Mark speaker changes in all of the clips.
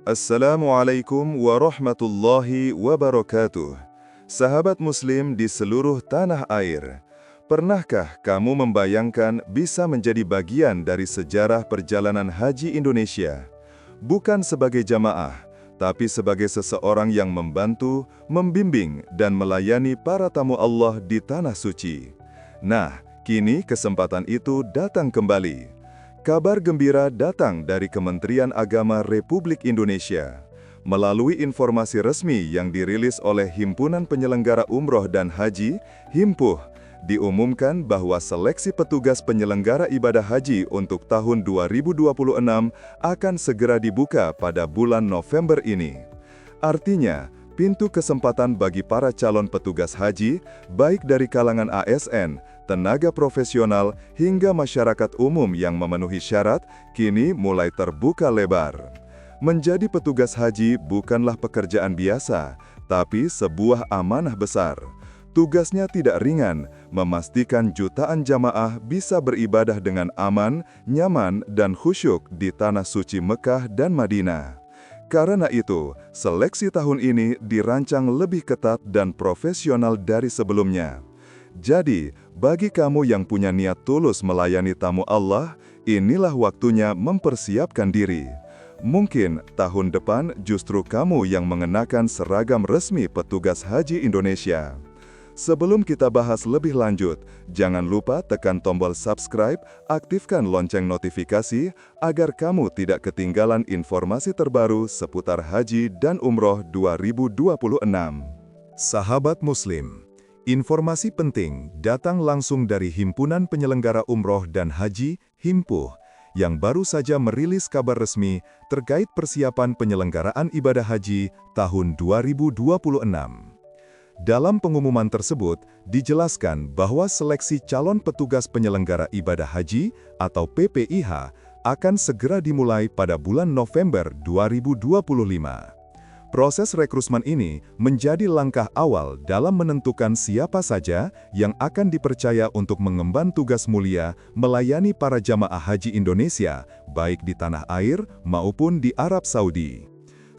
Speaker 1: Assalamualaikum warahmatullahi wabarakatuh. Sahabat Muslim di seluruh tanah air, pernahkah kamu membayangkan bisa menjadi bagian dari sejarah perjalanan haji Indonesia? Bukan sebagai jamaah, tapi sebagai seseorang yang membantu, membimbing, dan melayani para tamu Allah di Tanah Suci. Nah, kini kesempatan itu datang kembali. Kabar gembira datang dari Kementerian Agama Republik Indonesia. Melalui informasi resmi yang dirilis oleh Himpunan Penyelenggara Umroh dan Haji, HIMPUH, diumumkan bahwa seleksi petugas penyelenggara ibadah haji untuk tahun 2026 akan segera dibuka pada bulan November ini. Artinya, pintu kesempatan bagi para calon petugas haji, baik dari kalangan ASN, tenaga profesional, hingga masyarakat umum yang memenuhi syarat, kini mulai terbuka lebar. Menjadi petugas haji bukanlah pekerjaan biasa, tapi sebuah amanah besar. Tugasnya tidak ringan, memastikan jutaan jamaah bisa beribadah dengan aman, nyaman, dan khusyuk di Tanah Suci Mekah dan Madinah. Karena itu, seleksi tahun ini dirancang lebih ketat dan profesional dari sebelumnya. Jadi, bagi kamu yang punya niat tulus melayani tamu Allah, inilah waktunya mempersiapkan diri. Mungkin tahun depan justru kamu yang mengenakan seragam resmi petugas haji Indonesia. Sebelum kita bahas lebih lanjut, jangan lupa tekan tombol subscribe, aktifkan lonceng notifikasi, agar kamu tidak ketinggalan informasi terbaru seputar haji dan umroh 2026. Sahabat Muslim, informasi penting datang langsung dari Himpunan Penyelenggara Umroh dan Haji, HIMPUH, yang baru saja merilis kabar resmi terkait persiapan penyelenggaraan ibadah haji tahun 2026. Dalam pengumuman tersebut, dijelaskan bahwa seleksi calon petugas penyelenggara ibadah haji atau PPIH akan segera dimulai pada bulan November 2025. Proses rekrutmen ini menjadi langkah awal dalam menentukan siapa saja yang akan dipercaya untuk mengemban tugas mulia melayani para jamaah haji Indonesia, baik di tanah air maupun di Arab Saudi.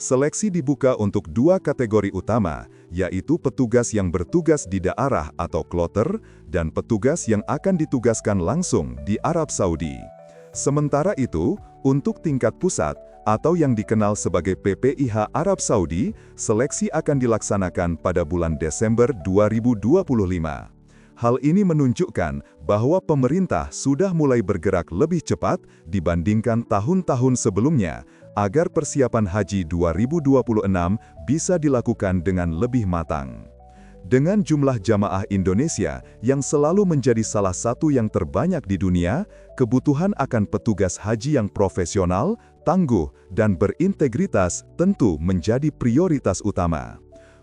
Speaker 1: Seleksi dibuka untuk dua kategori utama, yaitu petugas yang bertugas di daerah atau kloter, dan petugas yang akan ditugaskan langsung di Arab Saudi. Sementara itu, untuk tingkat pusat, atau yang dikenal sebagai PPIH Arab Saudi, seleksi akan dilaksanakan pada bulan Desember 2025. Hal ini menunjukkan bahwa pemerintah sudah mulai bergerak lebih cepat dibandingkan tahun-tahun sebelumnya, agar persiapan haji 2026 bisa dilakukan dengan lebih matang. Dengan jumlah jamaah Indonesia yang selalu menjadi salah satu yang terbanyak di dunia, kebutuhan akan petugas haji yang profesional, tangguh, dan berintegritas tentu menjadi prioritas utama.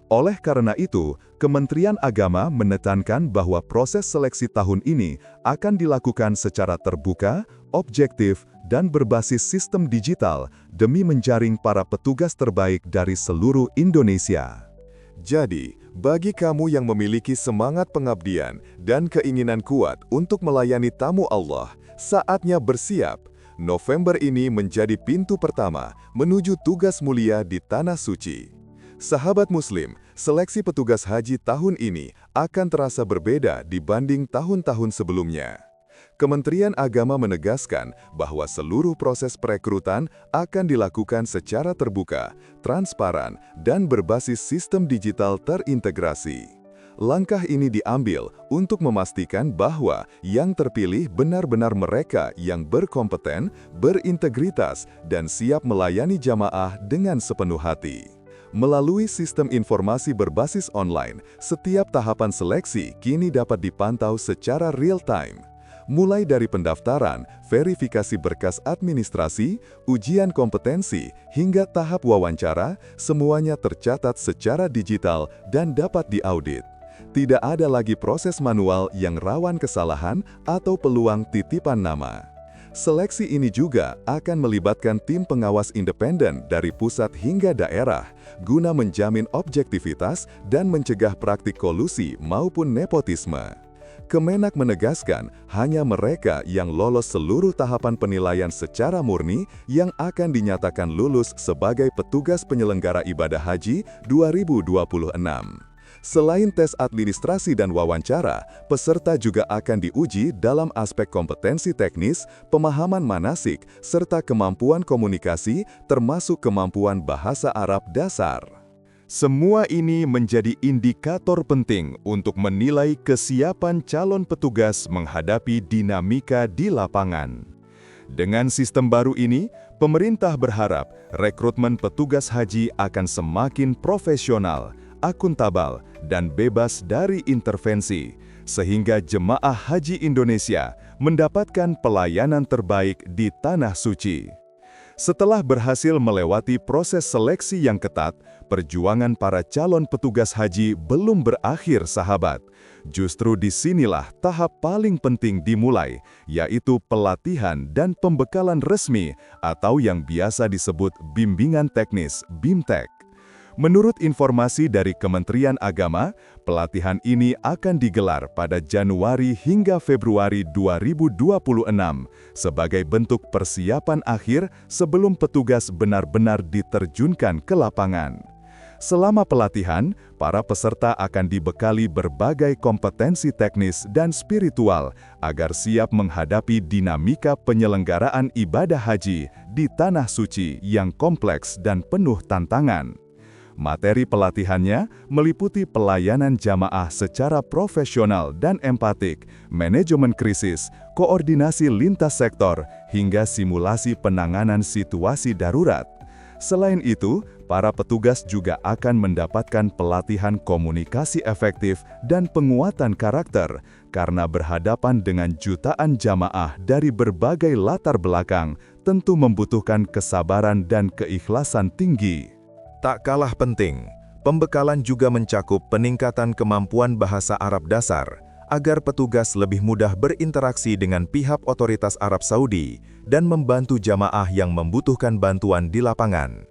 Speaker 1: Oleh karena itu, Kementerian Agama menekankan bahwa proses seleksi tahun ini akan dilakukan secara terbuka, objektif, dan berbasis sistem digital demi menjaring para petugas terbaik dari seluruh Indonesia. Jadi, bagi kamu yang memiliki semangat pengabdian dan keinginan kuat untuk melayani tamu Allah, saatnya bersiap. November ini menjadi pintu pertama menuju tugas mulia di Tanah Suci. Sahabat Muslim, seleksi petugas haji tahun ini akan terasa berbeda dibanding tahun-tahun sebelumnya. Kementerian Agama menegaskan bahwa seluruh proses perekrutan akan dilakukan secara terbuka, transparan, dan berbasis sistem digital terintegrasi. Langkah ini diambil untuk memastikan bahwa yang terpilih benar-benar mereka yang berkompeten, berintegritas, dan siap melayani jamaah dengan sepenuh hati. Melalui sistem informasi berbasis online, setiap tahapan seleksi kini dapat dipantau secara real-time. Mulai dari pendaftaran, verifikasi berkas administrasi, ujian kompetensi, hingga tahap wawancara, semuanya tercatat secara digital dan dapat diaudit. Tidak ada lagi proses manual yang rawan kesalahan atau peluang titipan nama. Seleksi ini juga akan melibatkan tim pengawas independen dari pusat hingga daerah, guna menjamin objektivitas dan mencegah praktik kolusi maupun nepotisme. Kemenak menegaskan hanya mereka yang lolos seluruh tahapan penilaian secara murni yang akan dinyatakan lulus sebagai petugas penyelenggara ibadah haji 2026. Selain tes administrasi dan wawancara, peserta juga akan diuji dalam aspek kompetensi teknis, pemahaman manasik, serta kemampuan komunikasi termasuk kemampuan bahasa Arab dasar. Semua ini menjadi indikator penting untuk menilai kesiapan calon petugas menghadapi dinamika di lapangan. Dengan sistem baru ini, pemerintah berharap rekrutmen petugas haji akan semakin profesional, akuntabel, dan bebas dari intervensi, sehingga jemaah haji Indonesia mendapatkan pelayanan terbaik di Tanah Suci. Setelah berhasil melewati proses seleksi yang ketat, perjuangan para calon petugas haji belum berakhir, sahabat. Justru disinilah tahap paling penting dimulai, yaitu pelatihan dan pembekalan resmi atau yang biasa disebut bimbingan teknis (BIMTEK). Menurut informasi dari Kementerian Agama, pelatihan ini akan digelar pada Januari hingga Februari 2026 sebagai bentuk persiapan akhir sebelum petugas benar-benar diterjunkan ke lapangan. Selama pelatihan, para peserta akan dibekali berbagai kompetensi teknis dan spiritual agar siap menghadapi dinamika penyelenggaraan ibadah haji di Tanah Suci yang kompleks dan penuh tantangan. Materi pelatihannya meliputi pelayanan jamaah secara profesional dan empatik, manajemen krisis, koordinasi lintas sektor, hingga simulasi penanganan situasi darurat. Selain itu, para petugas juga akan mendapatkan pelatihan komunikasi efektif dan penguatan karakter karena berhadapan dengan jutaan jamaah dari berbagai latar belakang, tentu membutuhkan kesabaran dan keikhlasan tinggi. Tak kalah penting, pembekalan juga mencakup peningkatan kemampuan bahasa Arab dasar agar petugas lebih mudah berinteraksi dengan pihak otoritas Arab Saudi dan membantu jamaah yang membutuhkan bantuan di lapangan.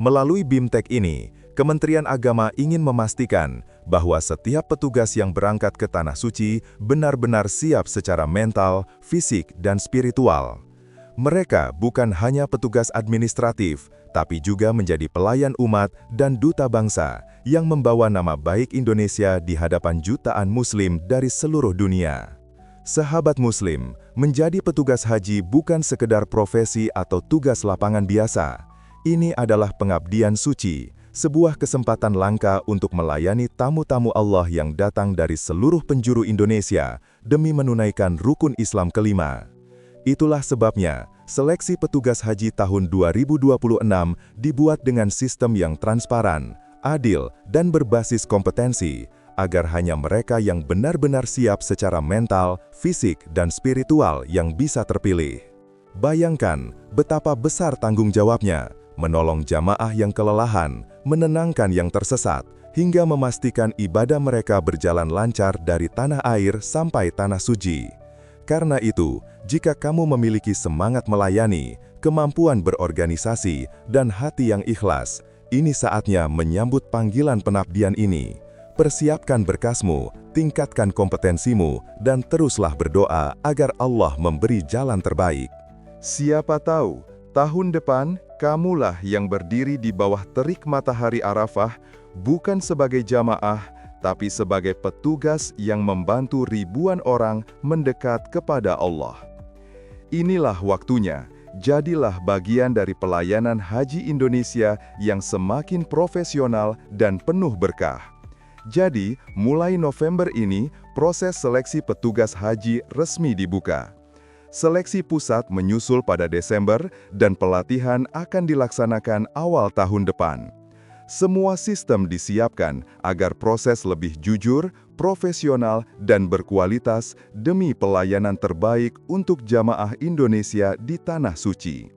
Speaker 1: Melalui BIMTEK ini, Kementerian Agama ingin memastikan bahwa setiap petugas yang berangkat ke Tanah Suci benar-benar siap secara mental, fisik, dan spiritual. Mereka bukan hanya petugas administratif, tapi juga menjadi pelayan umat dan duta bangsa yang membawa nama baik Indonesia di hadapan jutaan Muslim dari seluruh dunia. Sahabat Muslim, menjadi petugas haji bukan sekedar profesi atau tugas lapangan biasa. Ini adalah pengabdian suci, sebuah kesempatan langka untuk melayani tamu-tamu Allah yang datang dari seluruh penjuru Indonesia demi menunaikan rukun Islam kelima. Itulah sebabnya, seleksi petugas haji tahun 2026 dibuat dengan sistem yang transparan, adil, dan berbasis kompetensi, agar hanya mereka yang benar-benar siap secara mental, fisik, dan spiritual yang bisa terpilih. Bayangkan betapa besar tanggung jawabnya, menolong jamaah yang kelelahan, menenangkan yang tersesat, hingga memastikan ibadah mereka berjalan lancar dari tanah air sampai Tanah Suci. Karena itu, jika kamu memiliki semangat melayani, kemampuan berorganisasi, dan hati yang ikhlas, ini saatnya menyambut panggilan pengabdian ini. Persiapkan berkasmu, tingkatkan kompetensimu, dan teruslah berdoa agar Allah memberi jalan terbaik. Siapa tahu, tahun depan, kamulah yang berdiri di bawah terik matahari Arafah, bukan sebagai jamaah, tapi sebagai petugas yang membantu ribuan orang mendekat kepada Allah. Inilah waktunya, jadilah bagian dari pelayanan haji Indonesia yang semakin profesional dan penuh berkah. Jadi, mulai November ini, proses seleksi petugas haji resmi dibuka. Seleksi pusat menyusul pada Desember dan pelatihan akan dilaksanakan awal tahun depan. Semua sistem disiapkan agar proses lebih jujur, profesional, dan berkualitas demi pelayanan terbaik untuk jamaah Indonesia di Tanah Suci.